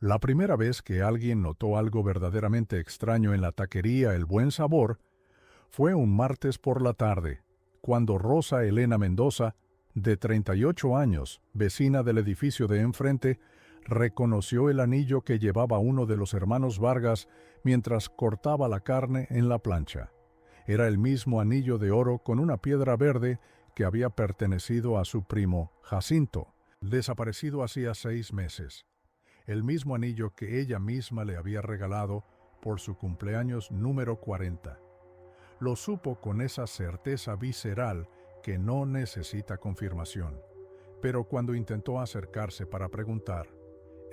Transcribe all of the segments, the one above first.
La primera vez que alguien notó algo verdaderamente extraño en la taquería El Buen Sabor fue un martes por la tarde, cuando Rosa Elena Mendoza, de 38 años, vecina del edificio de enfrente, reconoció el anillo que llevaba uno de los hermanos Vargas mientras cortaba la carne en la plancha. Era el mismo anillo de oro con una piedra verde que había pertenecido a su primo Jacinto, desaparecido hacía 6 meses. El mismo anillo que ella misma le había regalado por su cumpleaños número 40. Lo supo con esa certeza visceral que no necesita confirmación. Pero cuando intentó acercarse para preguntar,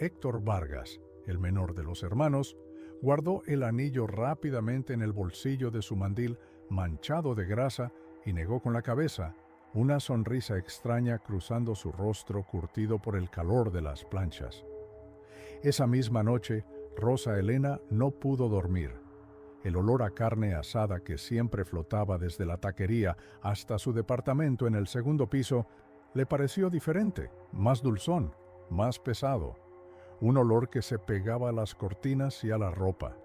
Héctor Vargas, el menor de los hermanos, guardó el anillo rápidamente en el bolsillo de su mandil manchado de grasa y negó con la cabeza, una sonrisa extraña cruzando su rostro curtido por el calor de las planchas. Esa misma noche, Rosa Elena no pudo dormir. El olor a carne asada que siempre flotaba desde la taquería hasta su departamento en el segundo piso le pareció diferente, más dulzón, más pesado. Un olor que se pegaba a las cortinas y a la ropa.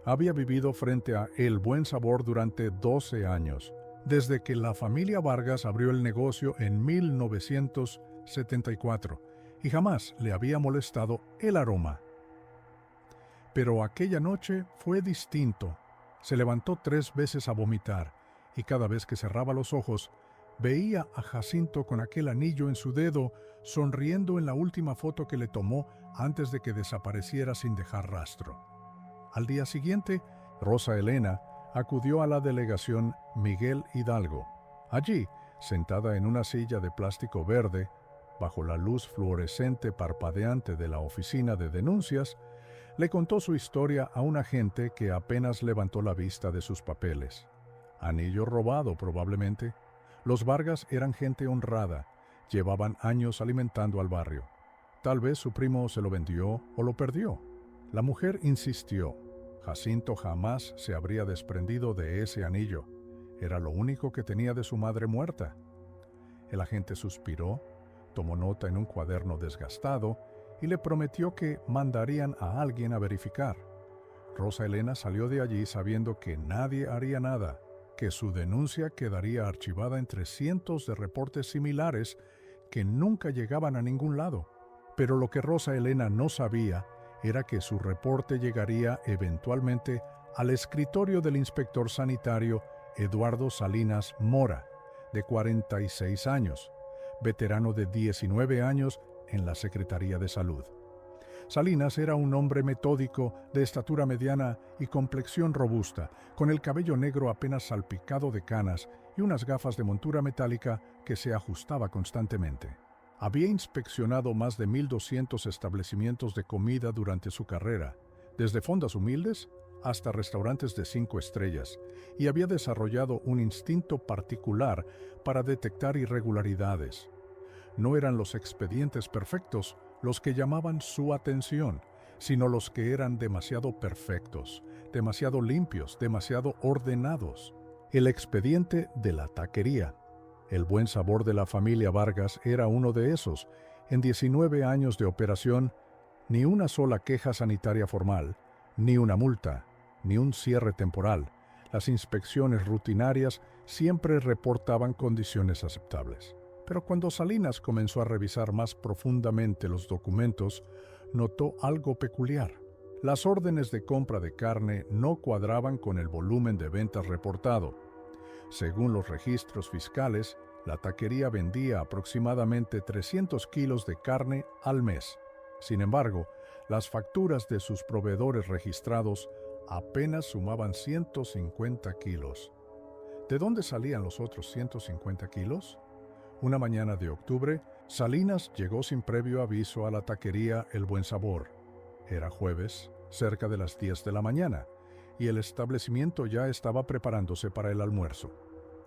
Había vivido frente a El Buen Sabor durante 12 años, desde que la familia Vargas abrió el negocio en 1974, y jamás le había molestado el aroma. Pero aquella noche fue distinto. Se levantó 3 veces a vomitar, y cada vez que cerraba los ojos, veía a Jacinto con aquel anillo en su dedo, sonriendo en la última foto que le tomó antes de que desapareciera sin dejar rastro. Al día siguiente, Rosa Elena acudió a la delegación Miguel Hidalgo. Allí, sentada en una silla de plástico verde, bajo la luz fluorescente parpadeante de la oficina de denuncias, le contó su historia a un agente que apenas levantó la vista de sus papeles. Anillo robado, probablemente. Los Vargas eran gente honrada, llevaban años alimentando al barrio. Tal vez su primo se lo vendió o lo perdió. La mujer insistió. Jacinto jamás se habría desprendido de ese anillo. Era lo único que tenía de su madre muerta. El agente suspiró, tomó nota en un cuaderno desgastado y le prometió que mandarían a alguien a verificar. Rosa Elena salió de allí sabiendo que nadie haría nada, que su denuncia quedaría archivada entre cientos de reportes similares que nunca llegaban a ningún lado. Pero lo que Rosa Elena no sabía era que su reporte llegaría eventualmente al escritorio del inspector sanitario Eduardo Salinas Mora, de 46 años, veterano de 19 años en la Secretaría de Salud. Salinas era un hombre metódico, de estatura mediana y complexión robusta, con el cabello negro apenas salpicado de canas y unas gafas de montura metálica que se ajustaba constantemente. Había inspeccionado más de 1,200 establecimientos de comida durante su carrera, desde fondas humildes hasta restaurantes de 5 estrellas, y había desarrollado un instinto particular para detectar irregularidades. No eran los expedientes perfectos los que llamaban su atención, sino los que eran demasiado perfectos, demasiado limpios, demasiado ordenados. El expediente de la taquería. El Buen Sabor de la familia Vargas era uno de esos. En 19 años de operación, ni una sola queja sanitaria formal, ni una multa, ni un cierre temporal. Las inspecciones rutinarias siempre reportaban condiciones aceptables. Pero cuando Salinas comenzó a revisar más profundamente los documentos, notó algo peculiar. Las órdenes de compra de carne no cuadraban con el volumen de ventas reportado. Según los registros fiscales, la taquería vendía aproximadamente 300 kilos de carne al mes. Sin embargo, las facturas de sus proveedores registrados apenas sumaban 150 kilos. ¿De dónde salían los otros 150 kilos? Una mañana de octubre, Salinas llegó sin previo aviso a la taquería El Buen Sabor. Era jueves, cerca de las 10 de la mañana, y el establecimiento ya estaba preparándose para el almuerzo.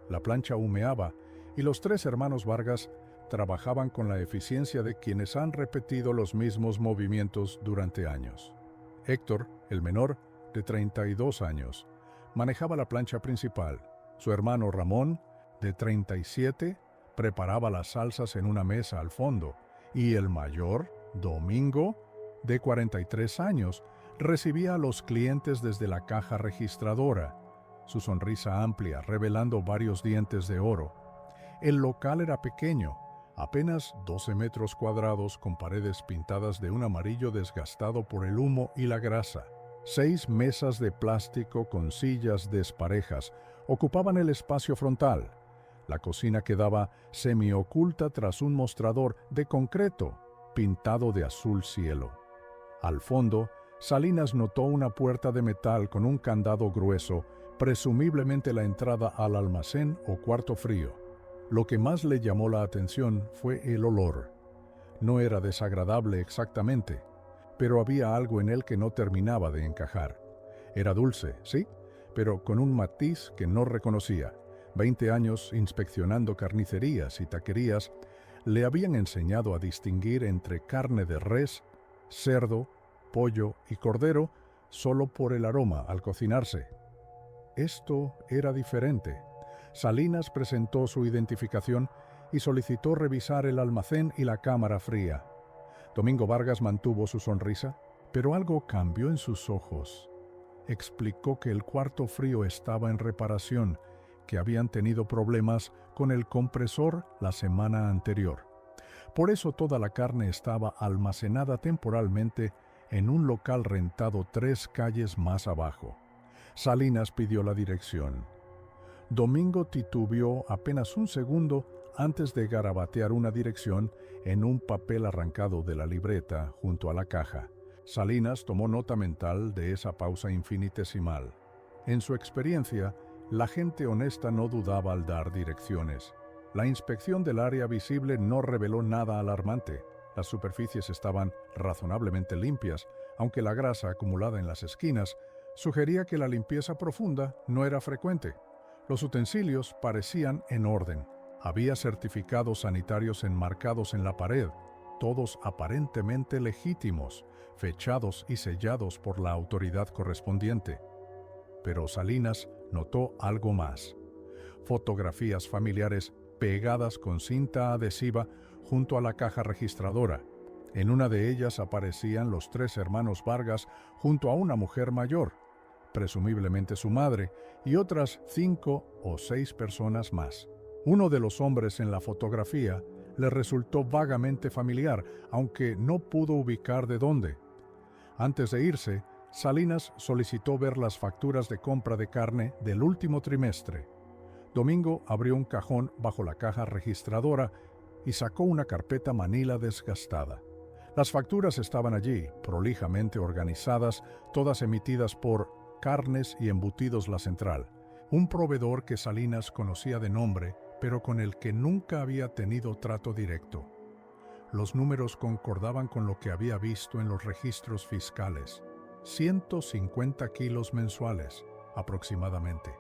La plancha humeaba y los 3 hermanos Vargas trabajaban con la eficiencia de quienes han repetido los mismos movimientos durante años. Héctor, el menor, de 32 años, manejaba la plancha principal. Su hermano Ramón, de 37, preparaba las salsas en una mesa al fondo, y el mayor, Domingo, de 43 años, recibía a los clientes desde la caja registradora, su sonrisa amplia revelando varios dientes de oro. El local era pequeño, apenas 12 metros cuadrados con paredes pintadas de un amarillo desgastado por el humo y la grasa. 6 mesas de plástico con sillas desparejas ocupaban el espacio frontal. La cocina quedaba semioculta tras un mostrador de concreto pintado de azul cielo. Al fondo, Salinas notó una puerta de metal con un candado grueso, presumiblemente la entrada al almacén o cuarto frío. Lo que más le llamó la atención fue el olor. No era desagradable exactamente, pero había algo en él que no terminaba de encajar. Era dulce, sí, pero con un matiz que no reconocía. 20 años inspeccionando carnicerías y taquerías le habían enseñado a distinguir entre carne de res, cerdo, pollo y cordero solo por el aroma al cocinarse. Esto era diferente. Salinas presentó su identificación y solicitó revisar el almacén y la cámara fría. Domingo Vargas mantuvo su sonrisa, pero algo cambió en sus ojos. Explicó que el cuarto frío estaba en reparación, que habían tenido problemas con el compresor la semana anterior. Por eso toda la carne estaba almacenada temporalmente en un local rentado 3 calles más abajo. Salinas pidió la dirección. Domingo titubeó apenas un segundo antes de garabatear una dirección en un papel arrancado de la libreta junto a la caja. Salinas tomó nota mental de esa pausa infinitesimal. En su experiencia, la gente honesta no dudaba al dar direcciones. La inspección del área visible no reveló nada alarmante. Las superficies estaban razonablemente limpias, aunque la grasa acumulada en las esquinas sugería que la limpieza profunda no era frecuente. Los utensilios parecían en orden. Había certificados sanitarios enmarcados en la pared, todos aparentemente legítimos, fechados y sellados por la autoridad correspondiente. Pero Salinas notó algo más. Fotografías familiares pegadas con cinta adhesiva junto a la caja registradora. En una de ellas aparecían los 3 hermanos Vargas junto a una mujer mayor, presumiblemente su madre, y otras 5 o 6 personas más. Uno de los hombres en la fotografía le resultó vagamente familiar, aunque no pudo ubicar de dónde. Antes de irse, Salinas solicitó ver las facturas de compra de carne del último trimestre. Domingo abrió un cajón bajo la caja registradora y sacó una carpeta manila desgastada. Las facturas estaban allí, prolijamente organizadas, todas emitidas por Carnes y Embutidos La Central, un proveedor que Salinas conocía de nombre, pero con el que nunca había tenido trato directo. Los números concordaban con lo que había visto en los registros fiscales. 150 kilos mensuales, aproximadamente.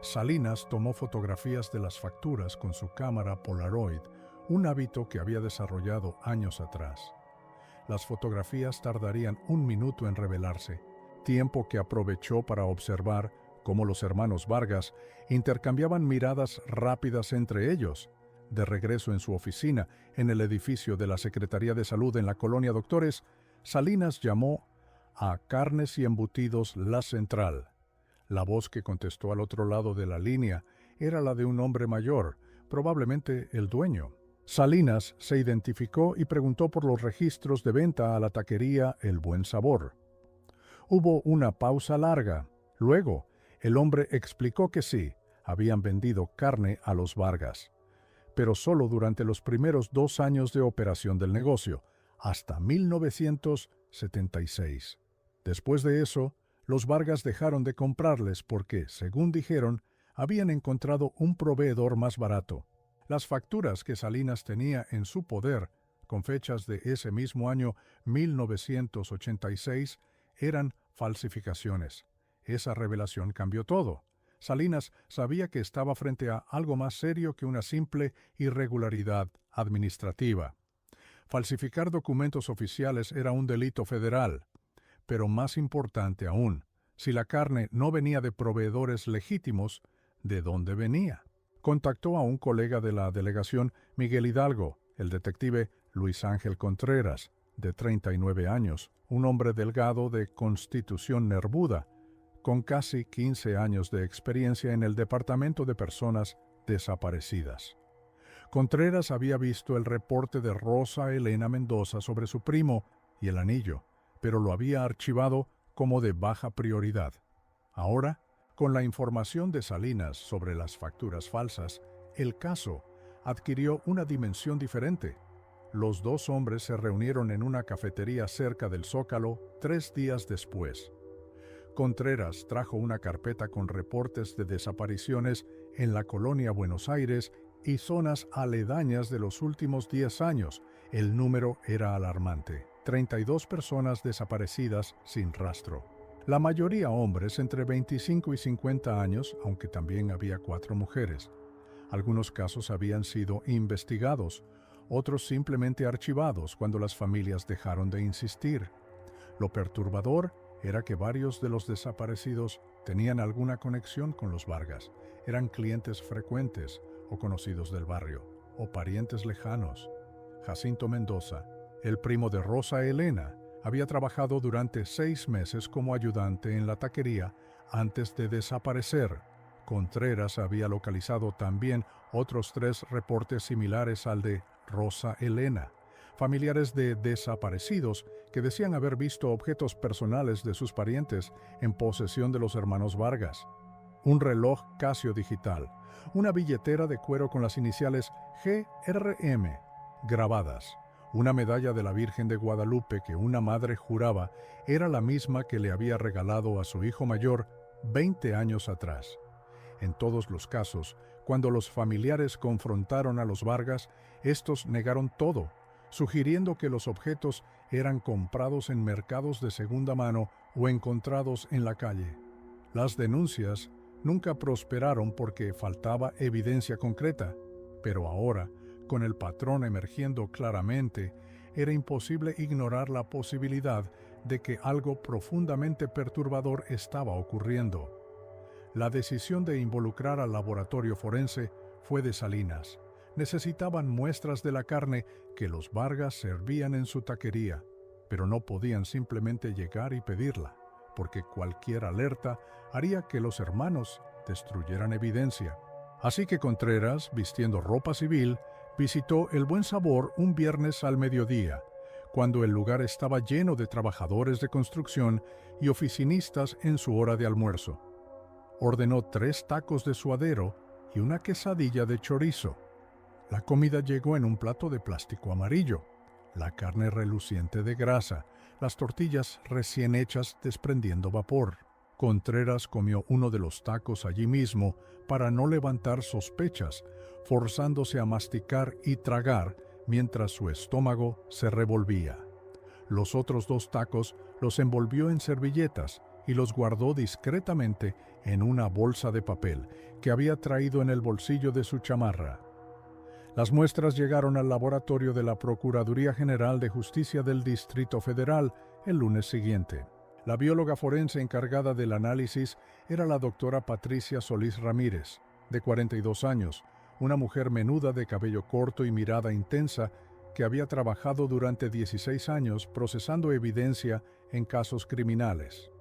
Salinas tomó fotografías de las facturas con su cámara Polaroid, un hábito que había desarrollado años atrás. Las fotografías tardarían 1 minuto en revelarse, tiempo que aprovechó para observar cómo los hermanos Vargas intercambiaban miradas rápidas entre ellos. De regreso en su oficina, en el edificio de la Secretaría de Salud en la Colonia Doctores, Salinas llamó a Carnes y Embutidos La Central. La voz que contestó al otro lado de la línea era la de un hombre mayor, probablemente el dueño. Salinas se identificó y preguntó por los registros de venta a la taquería El Buen Sabor. Hubo una pausa larga. Luego, el hombre explicó que sí, habían vendido carne a los Vargas, pero solo durante los primeros 2 años de operación del negocio, hasta 1976. Después de eso, los Vargas dejaron de comprarles porque, según dijeron, habían encontrado un proveedor más barato. Las facturas que Salinas tenía en su poder, con fechas de ese mismo año 1986, eran falsificaciones. Esa revelación cambió todo. Salinas sabía que estaba frente a algo más serio que una simple irregularidad administrativa. Falsificar documentos oficiales era un delito federal. Pero más importante aún, si la carne no venía de proveedores legítimos, ¿de dónde venía? Contactó a un colega de la delegación, Miguel Hidalgo, el detective Luis Ángel Contreras, de 39 años, un hombre delgado de constitución nervuda, con casi 15 años de experiencia en el Departamento de Personas Desaparecidas. Contreras había visto el reporte de Rosa Elena Mendoza sobre su primo y el anillo, pero lo había archivado como de baja prioridad. Ahora, con la información de Salinas sobre las facturas falsas, el caso adquirió una dimensión diferente. Los dos hombres se reunieron en una cafetería cerca del Zócalo 3 días después. Contreras trajo una carpeta con reportes de desapariciones en la colonia Buenos Aires y zonas aledañas de los últimos 10 años. El número era alarmante: 32 personas desaparecidas sin rastro. La mayoría hombres entre 25 y 50 años, aunque también había 4 mujeres. Algunos casos habían sido investigados, otros simplemente archivados cuando las familias dejaron de insistir. Lo perturbador era que varios de los desaparecidos tenían alguna conexión con los Vargas. Eran clientes frecuentes o conocidos del barrio, o parientes lejanos. Jacinto Mendoza, el primo de Rosa Elena, había trabajado durante 6 meses como ayudante en la taquería antes de desaparecer. Contreras había localizado también otros 3 reportes similares al de Rosa Elena, familiares de desaparecidos que decían haber visto objetos personales de sus parientes en posesión de los hermanos Vargas: un reloj Casio digital, una billetera de cuero con las iniciales GRM grabadas, una medalla de la Virgen de Guadalupe que una madre juraba era la misma que le había regalado a su hijo mayor 20 años atrás. En todos los casos, cuando los familiares confrontaron a los Vargas, estos negaron todo, sugiriendo que los objetos eran comprados en mercados de segunda mano o encontrados en la calle. Las denuncias nunca prosperaron porque faltaba evidencia concreta, pero ahora, con el patrón emergiendo claramente, era imposible ignorar la posibilidad de que algo profundamente perturbador estaba ocurriendo. La decisión de involucrar al laboratorio forense fue de Salinas. Necesitaban muestras de la carne que los Vargas servían en su taquería, pero no podían simplemente llegar y pedirla, porque cualquier alerta haría que los hermanos destruyeran evidencia. Así que Contreras, vistiendo ropa civil, visitó El Buen Sabor un viernes al mediodía, cuando el lugar estaba lleno de trabajadores de construcción y oficinistas en su hora de almuerzo. Ordenó 3 tacos de suadero y una quesadilla de chorizo. La comida llegó en un plato de plástico amarillo, la carne reluciente de grasa, las tortillas recién hechas desprendiendo vapor. Contreras comió uno de los tacos allí mismo para no levantar sospechas, forzándose a masticar y tragar mientras su estómago se revolvía. Los otros 2 tacos los envolvió en servilletas y los guardó discretamente en una bolsa de papel que había traído en el bolsillo de su chamarra. Las muestras llegaron al laboratorio de la Procuraduría General de Justicia del Distrito Federal el lunes siguiente. La bióloga forense encargada del análisis era la doctora Patricia Solís Ramírez, de 42 años, una mujer menuda de cabello corto y mirada intensa que había trabajado durante 16 años procesando evidencia en casos criminales.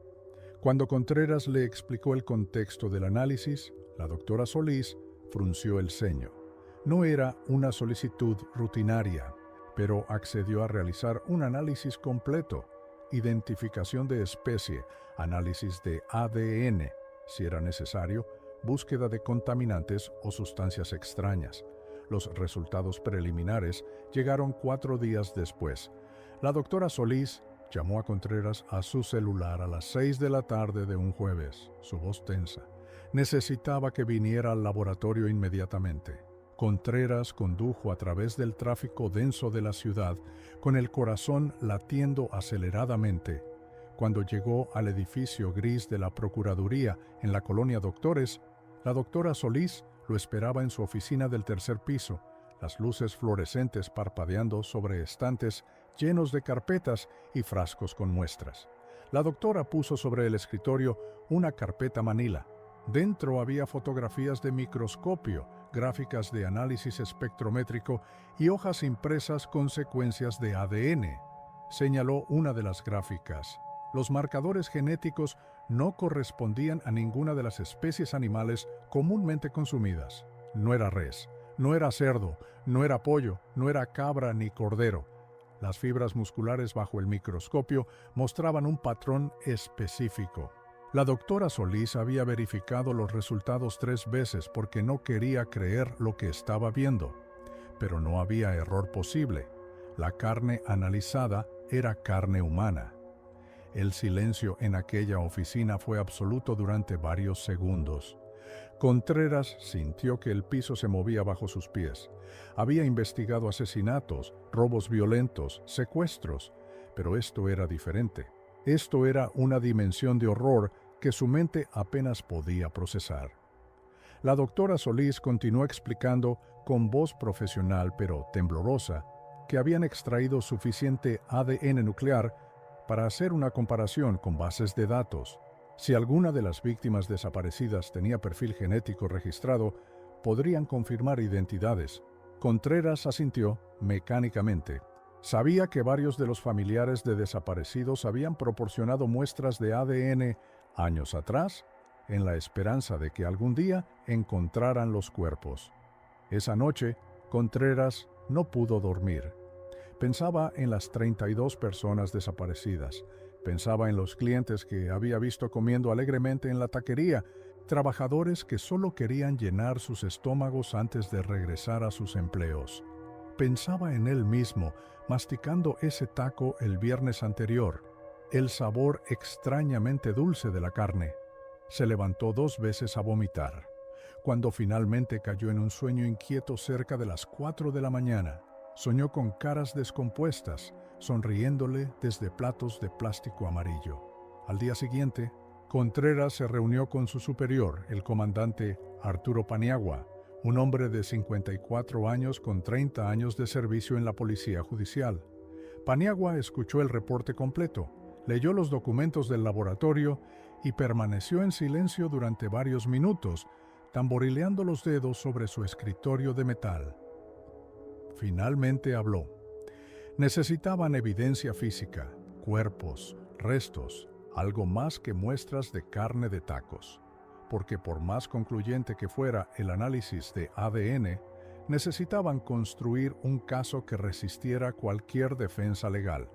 Cuando Contreras le explicó el contexto del análisis, la doctora Solís frunció el ceño. No era una solicitud rutinaria, pero accedió a realizar un análisis completo: identificación de especie, análisis de ADN, si era necesario, búsqueda de contaminantes o sustancias extrañas. Los resultados preliminares llegaron 4 días después. La doctora Solís llamó a Contreras a su celular a las 6 de la tarde de un jueves, su voz tensa. Necesitaba que viniera al laboratorio inmediatamente. Contreras condujo a través del tráfico denso de la ciudad, con el corazón latiendo aceleradamente. Cuando llegó al edificio gris de la Procuraduría en la colonia Doctores, la doctora Solís lo esperaba en su oficina del 3er piso, las luces fluorescentes parpadeando sobre estantes llenos de carpetas y frascos con muestras. La doctora puso sobre el escritorio una carpeta manila. Dentro había fotografías de microscopio, gráficas de análisis espectrométrico y hojas impresas con secuencias de ADN. señaló una de las gráficas. Los marcadores genéticos no correspondían a ninguna de las especies animales comúnmente consumidas. No era res, no era cerdo, no era pollo, no era cabra ni cordero. Las fibras musculares bajo el microscopio mostraban un patrón específico. La doctora Solís había verificado los resultados 3 veces porque no quería creer lo que estaba viendo. Pero no había error posible. La carne analizada era carne humana. El silencio en aquella oficina fue absoluto durante varios segundos. Contreras sintió que el piso se movía bajo sus pies. Había investigado asesinatos, robos violentos, secuestros, pero esto era diferente. Esto era una dimensión de horror que su mente apenas podía procesar. La doctora Solís continuó explicando con voz profesional pero temblorosa que habían extraído suficiente ADN nuclear para hacer una comparación con bases de datos. Si alguna de las víctimas desaparecidas tenía perfil genético registrado, podrían confirmar identidades. Contreras asintió mecánicamente. Sabía que varios de los familiares de desaparecidos habían proporcionado muestras de ADN años atrás, en la esperanza de que algún día encontraran los cuerpos. Esa noche, Contreras no pudo dormir. Pensaba en las 32 personas desaparecidas. Pensaba en los clientes que había visto comiendo alegremente en la taquería, trabajadores que solo querían llenar sus estómagos antes de regresar a sus empleos. Pensaba en él mismo, masticando ese taco el viernes anterior, el sabor extrañamente dulce de la carne. Se levantó 2 veces a vomitar. Cuando finalmente cayó en un sueño inquieto cerca de las 4 de la mañana, soñó con caras descompuestas, sonriéndole desde platos de plástico amarillo. Al día siguiente, Contreras se reunió con su superior, el comandante Arturo Paniagua, un hombre de 54 años con 30 años de servicio en la policía judicial. Paniagua escuchó el reporte completo, leyó los documentos del laboratorio y permaneció en silencio durante varios minutos, tamborileando los dedos sobre su escritorio de metal. Finalmente habló. Necesitaban evidencia física, cuerpos, restos, algo más que muestras de carne de tacos, porque por más concluyente que fuera el análisis de ADN, necesitaban construir un caso que resistiera cualquier defensa legal.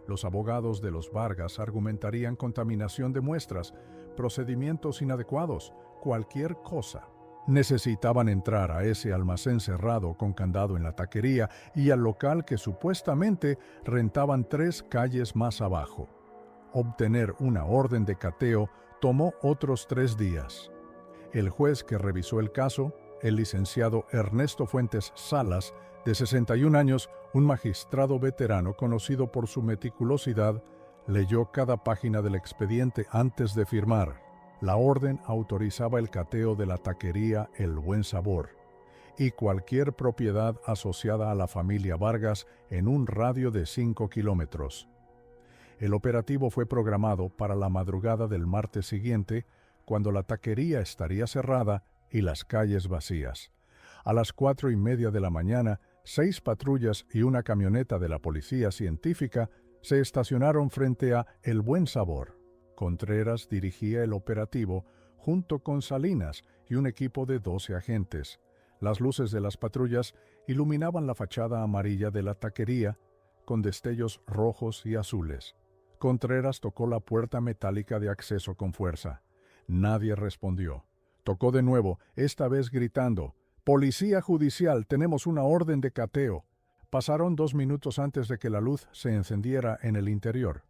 Los abogados de los Vargas argumentarían contaminación de muestras, procedimientos inadecuados, cualquier cosa. Necesitaban entrar a ese almacén cerrado con candado en la taquería y al local que supuestamente rentaban 3 calles más abajo. Obtener una orden de cateo tomó otros 3 días. El juez que revisó el caso, el licenciado Ernesto Fuentes Salas, de 61 años, un magistrado veterano conocido por su meticulosidad, leyó cada página del expediente antes de firmar. La orden autorizaba el cateo de la taquería El Buen Sabor y cualquier propiedad asociada a la familia Vargas en un radio de 5 kilómetros. El operativo fue programado para la madrugada del martes siguiente, cuando la taquería estaría cerrada y las calles vacías. A las 4:30 de la mañana, 6 patrullas y una camioneta de la policía científica se estacionaron frente a El Buen Sabor. Contreras dirigía el operativo junto con Salinas y un equipo de 12 agentes. Las luces de las patrullas iluminaban la fachada amarilla de la taquería con destellos rojos y azules. Contreras tocó la puerta metálica de acceso con fuerza. Nadie respondió. Tocó de nuevo, esta vez gritando: «Policía judicial, tenemos una orden de cateo». Pasaron 2 minutos antes de que la luz se encendiera en el interior.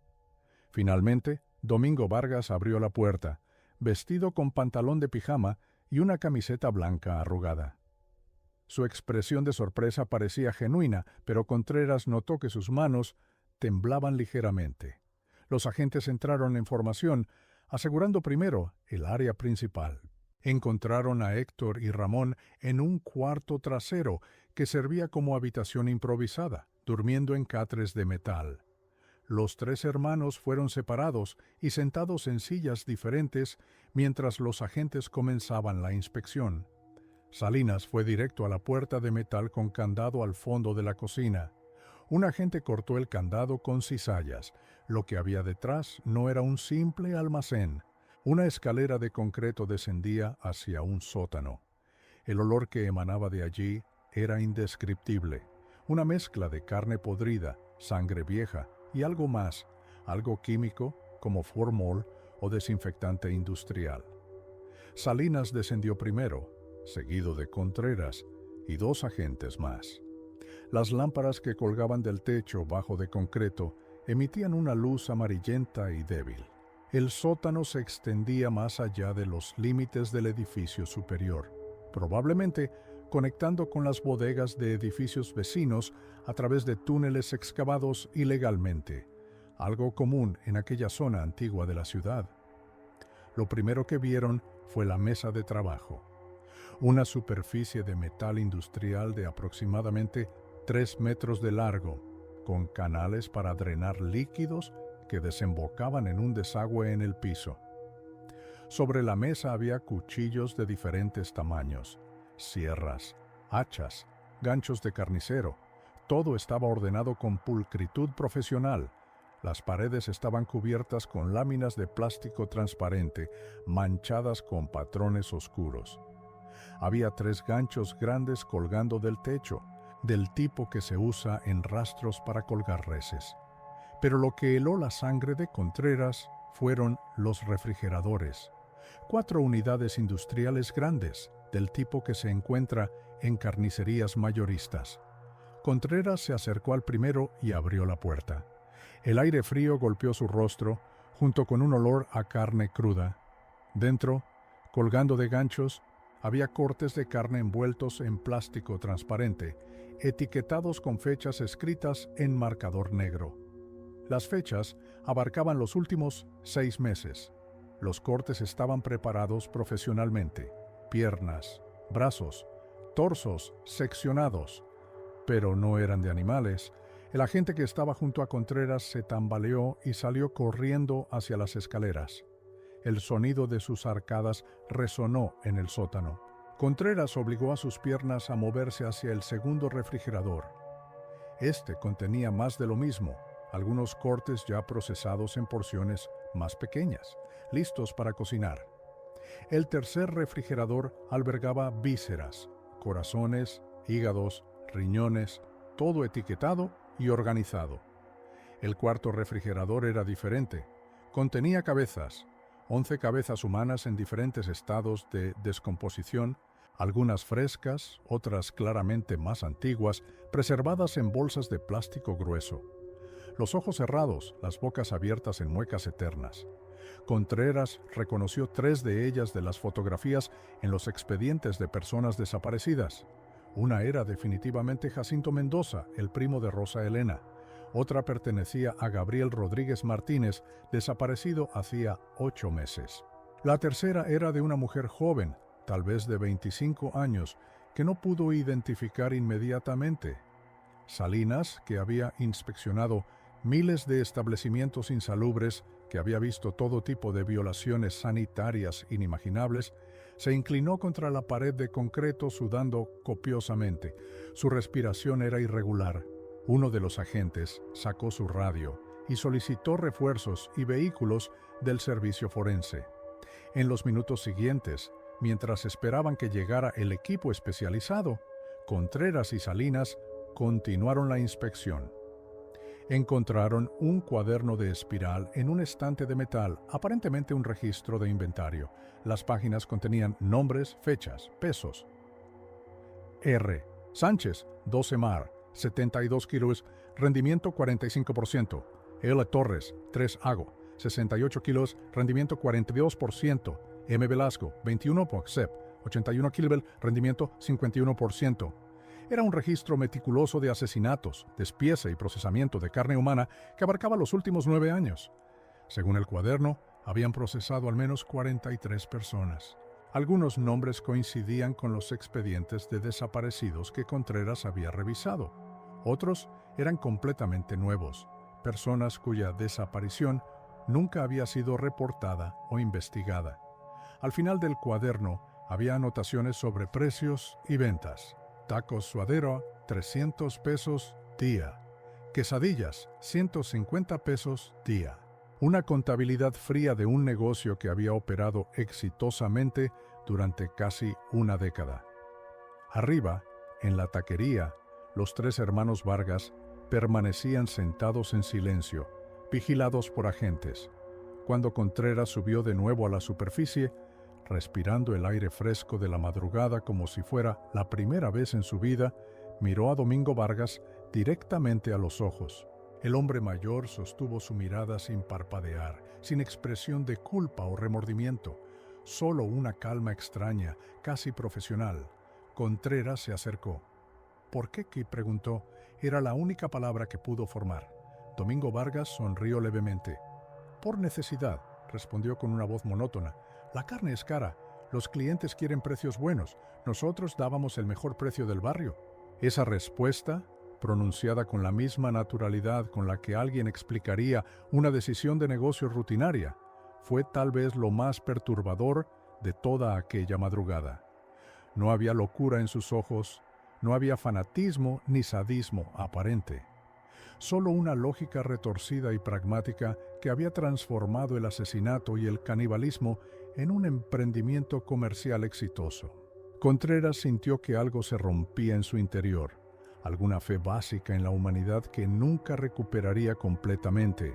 Finalmente, Domingo Vargas abrió la puerta, vestido con pantalón de pijama y una camiseta blanca arrugada. Su expresión de sorpresa parecía genuina, pero Contreras notó que sus manos temblaban ligeramente. Los agentes entraron en formación, asegurando primero el área principal. Encontraron a Héctor y Ramón en un cuarto trasero que servía como habitación improvisada, durmiendo en catres de metal. Los 3 hermanos fueron separados y sentados en sillas diferentes mientras los agentes comenzaban la inspección. Salinas fue directo a la puerta de metal con candado al fondo de la cocina. Un agente cortó el candado con cizallas. Lo que había detrás no era un simple almacén. Una escalera de concreto descendía hacia un sótano. El olor que emanaba de allí era indescriptible. Una mezcla de carne podrida, sangre vieja y algo más, algo químico como formol o desinfectante industrial. Salinas descendió primero, seguido de Contreras y 2 agentes más. Las lámparas que colgaban del techo bajo de concreto emitían una luz amarillenta y débil. El sótano se extendía más allá de los límites del edificio superior, probablemente conectando con las bodegas de edificios vecinos a través de túneles excavados ilegalmente, algo común en aquella zona antigua de la ciudad. Lo primero que vieron fue la mesa de trabajo, una superficie de metal industrial de aproximadamente 3 metros de largo, con canales para drenar líquidos que desembocaban en un desagüe en el piso. Sobre la mesa había cuchillos de diferentes tamaños, sierras, hachas, ganchos de carnicero. Todo estaba ordenado con pulcritud profesional. Las paredes estaban cubiertas con láminas de plástico transparente, manchadas con patrones oscuros. Había 3 ganchos grandes colgando del techo, del tipo que se usa en rastros para colgar reses. Pero lo que heló la sangre de Contreras fueron los refrigeradores. 4 unidades industriales grandes, del tipo que se encuentra en carnicerías mayoristas. Contreras se acercó al primero y abrió la puerta. El aire frío golpeó su rostro, junto con un olor a carne cruda. Dentro, colgando de ganchos, había cortes de carne envueltos en plástico transparente, etiquetados con fechas escritas en marcador negro. Las fechas abarcaban los últimos 6 meses. Los cortes estaban preparados profesionalmente. Piernas, brazos, torsos seccionados, pero no eran de animales. El agente que estaba junto a Contreras se tambaleó y salió corriendo hacia las escaleras. El sonido de sus arcadas resonó en el sótano. Contreras obligó a sus piernas a moverse hacia el segundo refrigerador. Este contenía más de lo mismo, algunos cortes ya procesados en porciones más pequeñas, listos para cocinar. El tercer refrigerador albergaba vísceras, corazones, hígados, riñones, todo etiquetado y organizado. El cuarto refrigerador era diferente. Contenía cabezas, 11 cabezas humanas en diferentes estados de descomposición, algunas frescas, otras claramente más antiguas, preservadas en bolsas de plástico grueso. Los ojos cerrados, las bocas abiertas en muecas eternas. Contreras reconoció 3 de ellas de las fotografías en los expedientes de personas desaparecidas. Una era definitivamente Jacinto Mendoza, el primo de Rosa Elena. Otra pertenecía a Gabriel Rodríguez Martínez, desaparecido hacía 8 meses. La tercera era de una mujer joven, tal vez de 25 años, que no pudo identificar inmediatamente. Salinas, que había inspeccionado miles de establecimientos insalubres, que había visto todo tipo de violaciones sanitarias inimaginables, se inclinó contra la pared de concreto sudando copiosamente. Su respiración era irregular. Uno de los agentes sacó su radio y solicitó refuerzos y vehículos del servicio forense. En los minutos siguientes, mientras esperaban que llegara el equipo especializado, Contreras y Salinas continuaron la inspección. Encontraron un cuaderno de espiral en un estante de metal, aparentemente un registro de inventario. Las páginas contenían nombres, fechas, pesos. R. Sánchez, 12 mar, 72 kilos, rendimiento 45%. L. Torres, 3 ago, 68 kilos, rendimiento 42%. M. Velasco, 21 Poxep, 81 kilobel, rendimiento 51%. Era un registro meticuloso de asesinatos, despiece y procesamiento de carne humana que abarcaba los últimos 9 años. Según el cuaderno, habían procesado al menos 43 personas. Algunos nombres coincidían con los expedientes de desaparecidos que Contreras había revisado. Otros eran completamente nuevos, personas cuya desaparición nunca había sido reportada o investigada. Al final del cuaderno había anotaciones sobre precios y ventas. Tacos Suadero, 300 pesos día. Quesadillas, 150 pesos día. Una contabilidad fría de un negocio que había operado exitosamente durante casi una década. Arriba, en la taquería, los tres hermanos Vargas permanecían sentados en silencio, vigilados por agentes. Cuando Contreras subió de nuevo a la superficie, respirando el aire fresco de la madrugada como si fuera la primera vez en su vida, miró a Domingo Vargas directamente a los ojos. El hombre mayor sostuvo su mirada sin parpadear, sin expresión de culpa o remordimiento, solo una calma extraña, casi profesional. Contreras se acercó. «¿Por qué, Kip?», preguntó. Era la única palabra que pudo formar. Domingo Vargas sonrió levemente. «Por necesidad», respondió con una voz monótona. «La carne es cara. Los clientes quieren precios buenos. Nosotros dábamos el mejor precio del barrio». Esa respuesta, pronunciada con la misma naturalidad con la que alguien explicaría una decisión de negocio rutinaria, fue tal vez lo más perturbador de toda aquella madrugada. No había locura en sus ojos, no había fanatismo ni sadismo aparente. Solo una lógica retorcida y pragmática que había transformado el asesinato y el canibalismo en un emprendimiento comercial exitoso. Contreras sintió que algo se rompía en su interior, alguna fe básica en la humanidad que nunca recuperaría completamente.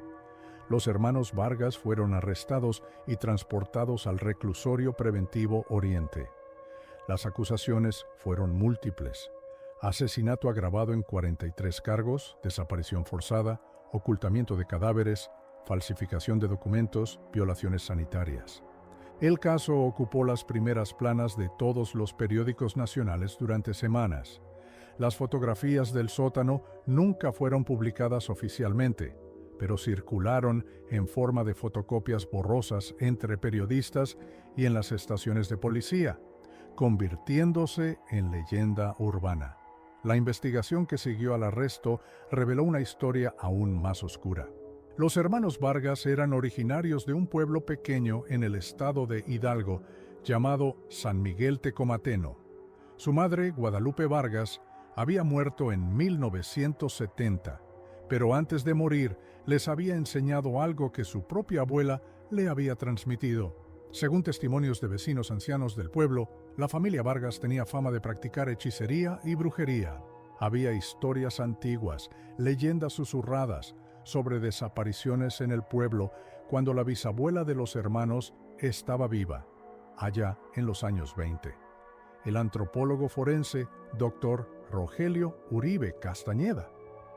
Los hermanos Vargas fueron arrestados y transportados al reclusorio preventivo Oriente. Las acusaciones fueron múltiples: asesinato agravado en 43 cargos, desaparición forzada, ocultamiento de cadáveres, falsificación de documentos, violaciones sanitarias. El caso ocupó las primeras planas de todos los periódicos nacionales durante semanas. Las fotografías del sótano nunca fueron publicadas oficialmente, pero circularon en forma de fotocopias borrosas entre periodistas y en las estaciones de policía, convirtiéndose en leyenda urbana. La investigación que siguió al arresto reveló una historia aún más oscura. Los hermanos Vargas eran originarios de un pueblo pequeño en el estado de Hidalgo llamado San Miguel Tecomateno. Su madre, Guadalupe Vargas, había muerto en 1970, pero antes de morir les había enseñado algo que su propia abuela le había transmitido. Según testimonios de vecinos ancianos del pueblo, la familia Vargas tenía fama de practicar hechicería y brujería. Había historias antiguas, leyendas susurradas sobre desapariciones en el pueblo cuando la bisabuela de los hermanos estaba viva, allá en los años 20. El antropólogo forense, Dr. Rogelio Uribe Castañeda,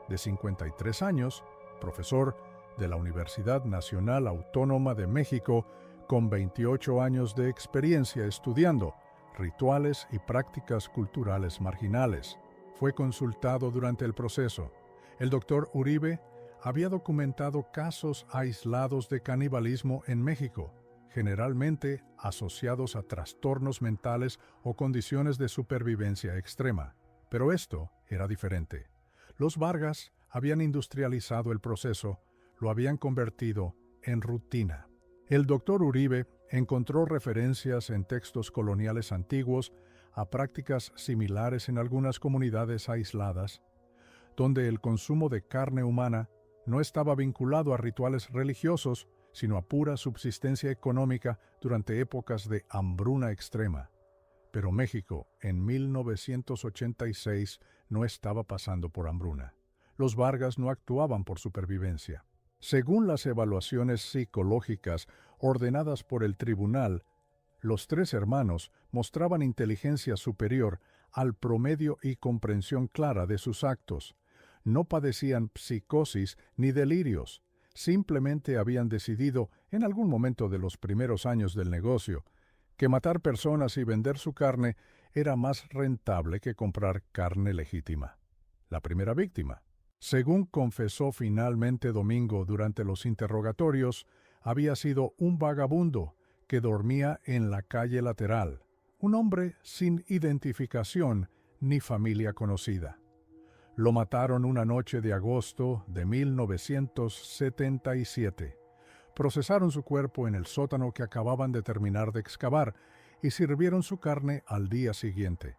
de 53 años, profesor de la Universidad Nacional Autónoma de México, con 28 años de experiencia estudiando rituales y prácticas culturales marginales. Fue consultado durante el proceso. El doctor Uribe había documentado casos aislados de canibalismo en México, generalmente asociados a trastornos mentales o condiciones de supervivencia extrema. Pero esto era diferente. Los Vargas habían industrializado el proceso, lo habían convertido en rutina. El doctor Uribe encontró referencias en textos coloniales antiguos a prácticas similares en algunas comunidades aisladas, donde el consumo de carne humana no estaba vinculado a rituales religiosos, sino a pura subsistencia económica durante épocas de hambruna extrema. Pero México, en 1986, no estaba pasando por hambruna. Los Vargas no actuaban por supervivencia. Según las evaluaciones psicológicas ordenadas por el tribunal, los tres hermanos mostraban inteligencia superior al promedio y comprensión clara de sus actos. No padecían psicosis ni delirios. Simplemente habían decidido, en algún momento de los primeros años del negocio, que matar personas y vender su carne era más rentable que comprar carne legítima. La primera víctima, según confesó finalmente Domingo durante los interrogatorios, había sido un vagabundo que dormía en la calle lateral, un hombre sin identificación ni familia conocida. Lo mataron una noche de agosto de 1977. Procesaron su cuerpo en el sótano que acababan de terminar de excavar y sirvieron su carne al día siguiente.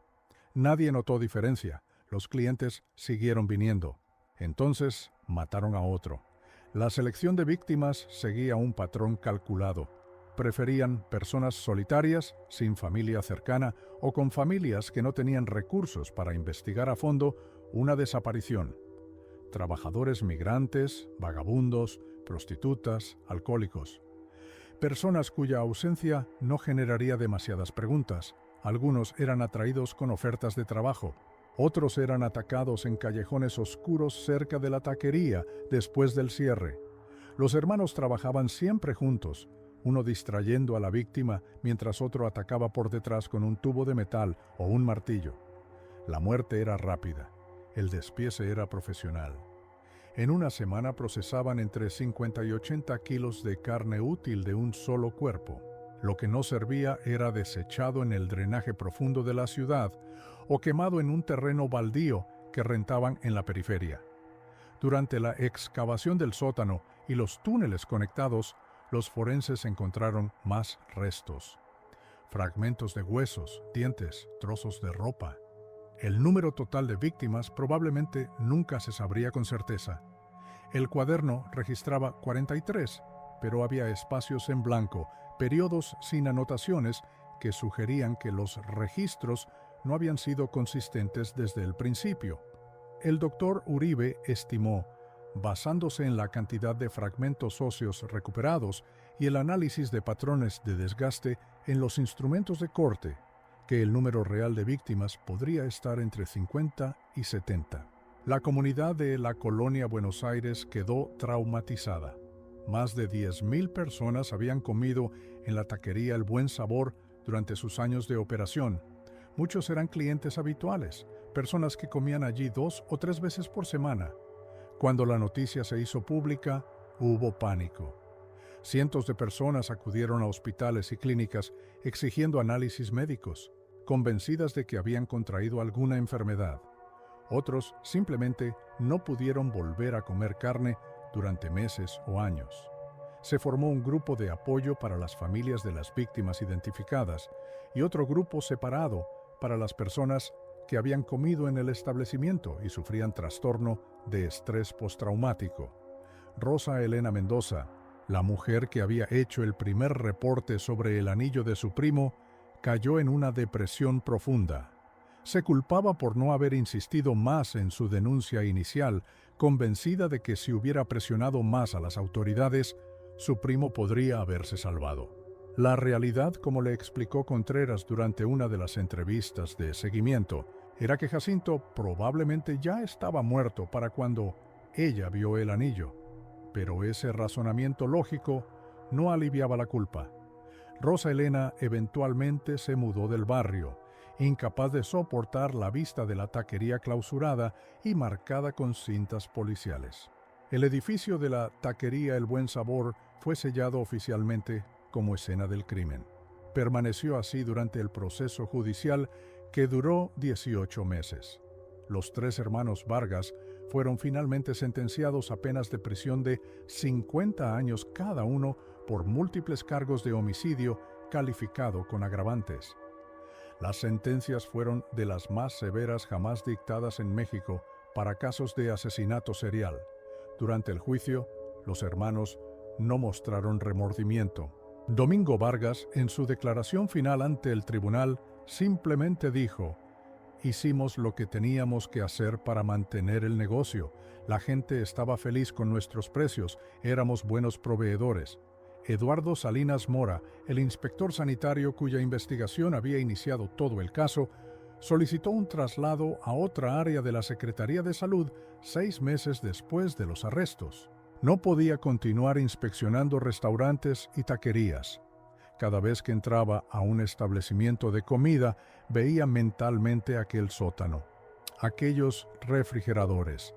Nadie notó diferencia. Los clientes siguieron viniendo. Entonces mataron a otro. La selección de víctimas seguía un patrón calculado. Preferían personas solitarias, sin familia cercana o con familias que no tenían recursos para investigar a fondo una desaparición. Trabajadores migrantes, vagabundos, prostitutas, alcohólicos. Personas cuya ausencia no generaría demasiadas preguntas. Algunos eran atraídos con ofertas de trabajo. Otros eran atacados en callejones oscuros cerca de la taquería después del cierre. Los hermanos trabajaban siempre juntos, uno distrayendo a la víctima mientras otro atacaba por detrás con un tubo de metal o un martillo. La muerte era rápida, el despiece era profesional. En una semana procesaban entre 50 y 80 kilos de carne útil de un solo cuerpo. Lo que no servía era desechado en el drenaje profundo de la ciudad o quemado en un terreno baldío que rentaban en la periferia. Durante la excavación del sótano y los túneles conectados, los forenses encontraron más restos. Fragmentos de huesos, dientes, trozos de ropa. El número total de víctimas probablemente nunca se sabría con certeza. El cuaderno registraba 43, pero había espacios en blanco, periodos sin anotaciones que sugerían que los registros no habían sido consistentes desde el principio. El doctor Uribe estimó, basándose en la cantidad de fragmentos óseos recuperados y el análisis de patrones de desgaste en los instrumentos de corte, que el número real de víctimas podría estar entre 50 y 70. La comunidad de la colonia Buenos Aires quedó traumatizada. Más de 10,000 personas habían comido en la taquería El Buen Sabor durante sus años de operación. Muchos eran clientes habituales, personas que comían allí 2 o 3 veces por semana. Cuando la noticia se hizo pública, hubo pánico. Cientos de personas acudieron a hospitales y clínicas exigiendo análisis médicos, convencidas de que habían contraído alguna enfermedad. Otros simplemente no pudieron volver a comer carne durante meses o años. Se formó un grupo de apoyo para las familias de las víctimas identificadas y otro grupo separado para las personas que habían comido en el establecimiento y sufrían trastorno de estrés postraumático. Rosa Elena Mendoza, la mujer que había hecho el primer reporte sobre el anillo de su primo, cayó en una depresión profunda. Se culpaba por no haber insistido más en su denuncia inicial, convencida de que si hubiera presionado más a las autoridades, su primo podría haberse salvado. La realidad, como le explicó Contreras durante una de las entrevistas de seguimiento, era que Jacinto probablemente ya estaba muerto para cuando ella vio el anillo. Pero ese razonamiento lógico no aliviaba la culpa. Rosa Elena eventualmente se mudó del barrio, incapaz de soportar la vista de la taquería clausurada y marcada con cintas policiales. El edificio de la taquería El Buen Sabor fue sellado oficialmente como escena del crimen. Permaneció así durante el proceso judicial que duró 18 meses. Los 3 hermanos Vargas fueron finalmente sentenciados a penas de prisión de 50 años cada uno por múltiples cargos de homicidio calificado con agravantes. Las sentencias fueron de las más severas jamás dictadas en México para casos de asesinato serial. Durante el juicio, los hermanos no mostraron remordimiento. Domingo Vargas, en su declaración final ante el tribunal, simplemente dijo: «Hicimos lo que teníamos que hacer para mantener el negocio. La gente estaba feliz con nuestros precios, éramos buenos proveedores». Eduardo Salinas Mora, el inspector sanitario cuya investigación había iniciado todo el caso, solicitó un traslado a otra área de la Secretaría de Salud 6 meses después de los arrestos. No podía continuar inspeccionando restaurantes y taquerías. Cada vez que entraba a un establecimiento de comida, veía mentalmente aquel sótano, aquellos refrigeradores.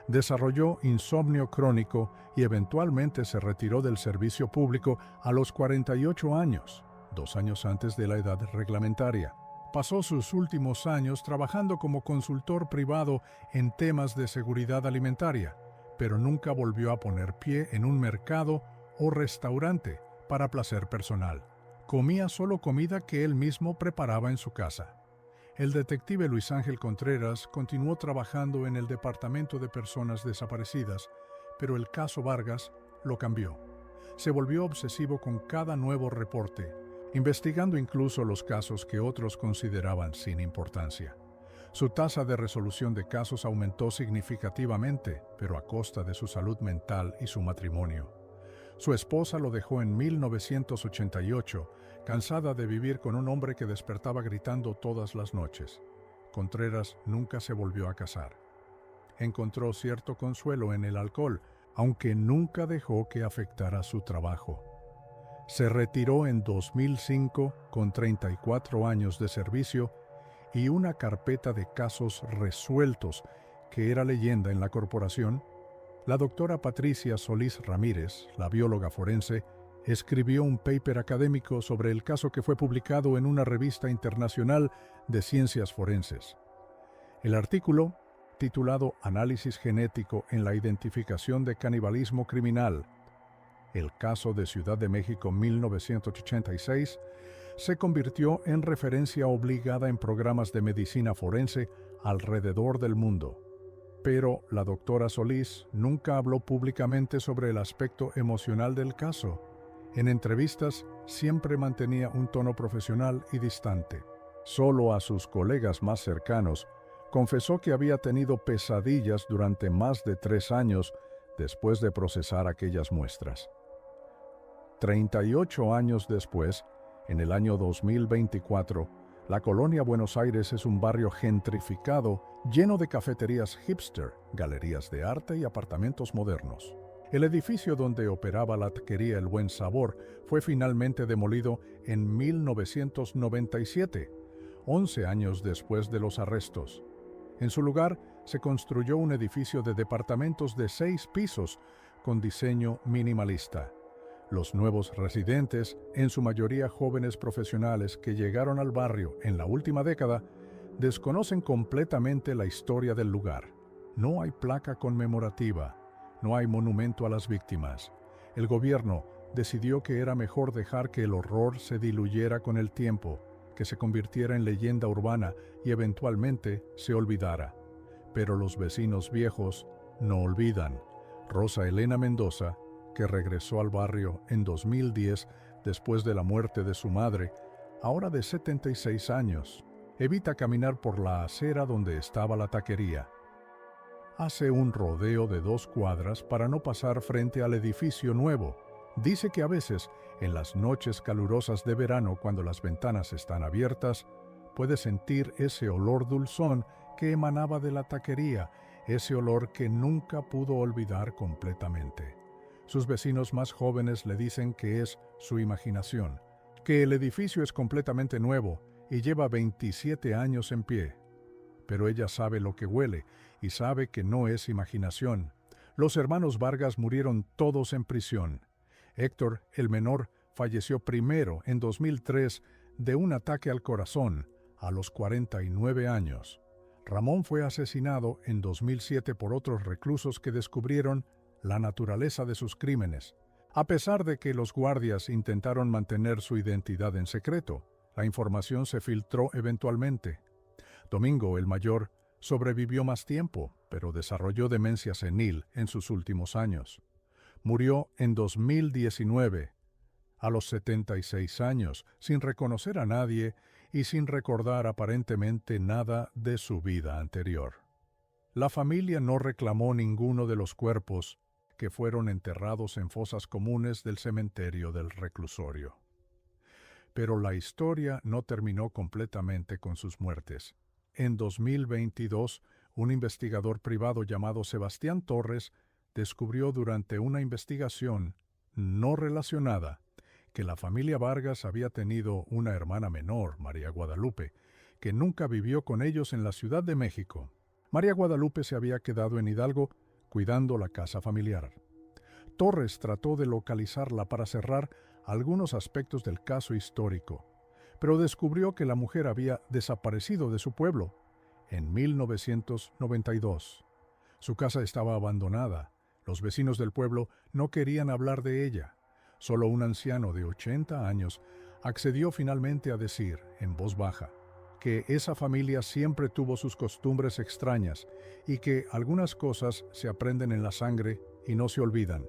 Desarrolló insomnio crónico y eventualmente se retiró del servicio público a los 48 años, 2 años antes de la edad reglamentaria. Pasó sus últimos años trabajando como consultor privado en temas de seguridad alimentaria, pero nunca volvió a poner pie en un mercado o restaurante para placer personal. Comía solo comida que él mismo preparaba en su casa. El detective Luis Ángel Contreras continuó trabajando en el Departamento de Personas Desaparecidas, pero el caso Vargas lo cambió. Se volvió obsesivo con cada nuevo reporte, investigando incluso los casos que otros consideraban sin importancia. Su tasa de resolución de casos aumentó significativamente, pero a costa de su salud mental y su matrimonio. Su esposa lo dejó en 1988, cansada de vivir con un hombre que despertaba gritando todas las noches. Contreras nunca se volvió a casar. Encontró cierto consuelo en el alcohol, aunque nunca dejó que afectara su trabajo. Se retiró en 2005 con 34 años de servicio y una carpeta de casos resueltos que era leyenda en la corporación. La doctora Patricia Solís Ramírez, la bióloga forense, escribió un paper académico sobre el caso que fue publicado en una revista internacional de ciencias forenses. El artículo, titulado Análisis genético en la identificación de canibalismo criminal, el caso de Ciudad de México 1986, se convirtió en referencia obligada en programas de medicina forense alrededor del mundo. Pero la doctora Solís nunca habló públicamente sobre el aspecto emocional del caso. En entrevistas siempre mantenía un tono profesional y distante. Solo a sus colegas más cercanos confesó que había tenido pesadillas durante más de 3 años después de procesar aquellas muestras. 38 años después, en el año 2024, la colonia Buenos Aires es un barrio gentrificado lleno de cafeterías hipster, galerías de arte y apartamentos modernos. El edificio donde operaba la taquería El Buen Sabor fue finalmente demolido en 1997, 11 años después de los arrestos. En su lugar, se construyó un edificio de departamentos de 6 pisos con diseño minimalista. Los nuevos residentes, en su mayoría jóvenes profesionales que llegaron al barrio en la última década, desconocen completamente la historia del lugar. No hay placa conmemorativa, no hay monumento a las víctimas. El gobierno decidió que era mejor dejar que el horror se diluyera con el tiempo, que se convirtiera en leyenda urbana y eventualmente se olvidara. Pero los vecinos viejos no olvidan. Rosa Elena Mendoza, que regresó al barrio en 2010 después de la muerte de su madre, ahora de 76 años, evita caminar por la acera donde estaba la taquería. Hace un rodeo de 2 cuadras para no pasar frente al edificio nuevo. Dice que a veces, en las noches calurosas de verano, cuando las ventanas están abiertas, puede sentir ese olor dulzón que emanaba de la taquería, ese olor que nunca pudo olvidar completamente. Sus vecinos más jóvenes le dicen que es su imaginación, que el edificio es completamente nuevo y lleva 27 años en pie. Pero ella sabe lo que huele y sabe que no es imaginación. Los hermanos Vargas murieron todos en prisión. Héctor, el menor, falleció primero en 2003 de un ataque al corazón a los 49 años. Ramón fue asesinado en 2007 por otros reclusos que descubrieron la naturaleza de sus crímenes. A pesar de que los guardias intentaron mantener su identidad en secreto, la información se filtró eventualmente. Domingo, el mayor, sobrevivió más tiempo, pero desarrolló demencia senil en sus últimos años. Murió en 2019, a los 76 años, sin reconocer a nadie y sin recordar aparentemente nada de su vida anterior. La familia no reclamó ninguno de los cuerpos que fueron enterrados en fosas comunes del cementerio del reclusorio. Pero la historia no terminó completamente con sus muertes. En 2022, un investigador privado llamado Sebastián Torres descubrió durante una investigación no relacionada que la familia Vargas había tenido una hermana menor, María Guadalupe, que nunca vivió con ellos en la Ciudad de México. María Guadalupe se había quedado en Hidalgo cuidando la casa familiar. Torres trató de localizarla para cerrar algunos aspectos del caso histórico, pero descubrió que la mujer había desaparecido de su pueblo en 1992. Su casa estaba abandonada. Los vecinos del pueblo no querían hablar de ella. Solo un anciano de 80 años accedió finalmente a decir, en voz baja, que esa familia siempre tuvo sus costumbres extrañas y que algunas cosas se aprenden en la sangre y no se olvidan.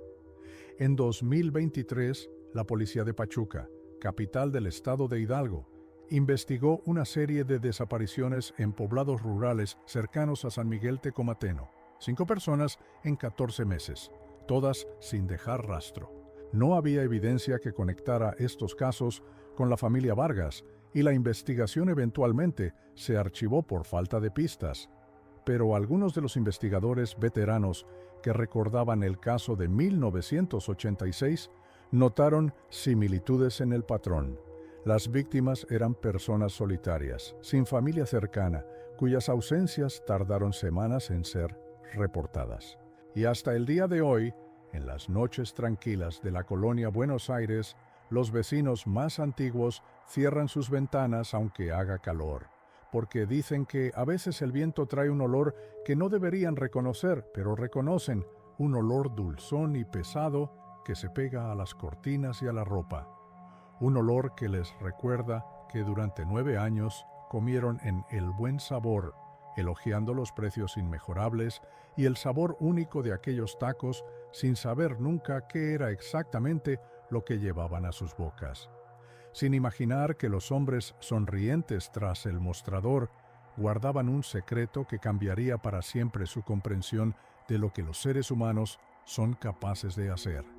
En 2023, la policía de Pachuca, capital del estado de Hidalgo, investigó una serie de desapariciones en poblados rurales cercanos a San Miguel Tecomateno. 5 personas en 14 meses, todas sin dejar rastro. No había evidencia que conectara estos casos con la familia Vargas y la investigación eventualmente se archivó por falta de pistas. Pero algunos de los investigadores veteranos que recordaban el caso de 1986 notaron similitudes en el patrón. Las víctimas eran personas solitarias, sin familia cercana, cuyas ausencias tardaron semanas en ser reportadas. Y hasta el día de hoy, en las noches tranquilas de la colonia Buenos Aires, los vecinos más antiguos cierran sus ventanas aunque haga calor, porque dicen que a veces el viento trae un olor que no deberían reconocer, pero reconocen, un olor dulzón y pesado que se pega a las cortinas y a la ropa. Un olor que les recuerda que durante 9 años comieron en El Buen Sabor, elogiando los precios inmejorables y el sabor único de aquellos tacos sin saber nunca qué era exactamente lo que llevaban a sus bocas. Sin imaginar que los hombres sonrientes tras el mostrador guardaban un secreto que cambiaría para siempre su comprensión de lo que los seres humanos son capaces de hacer.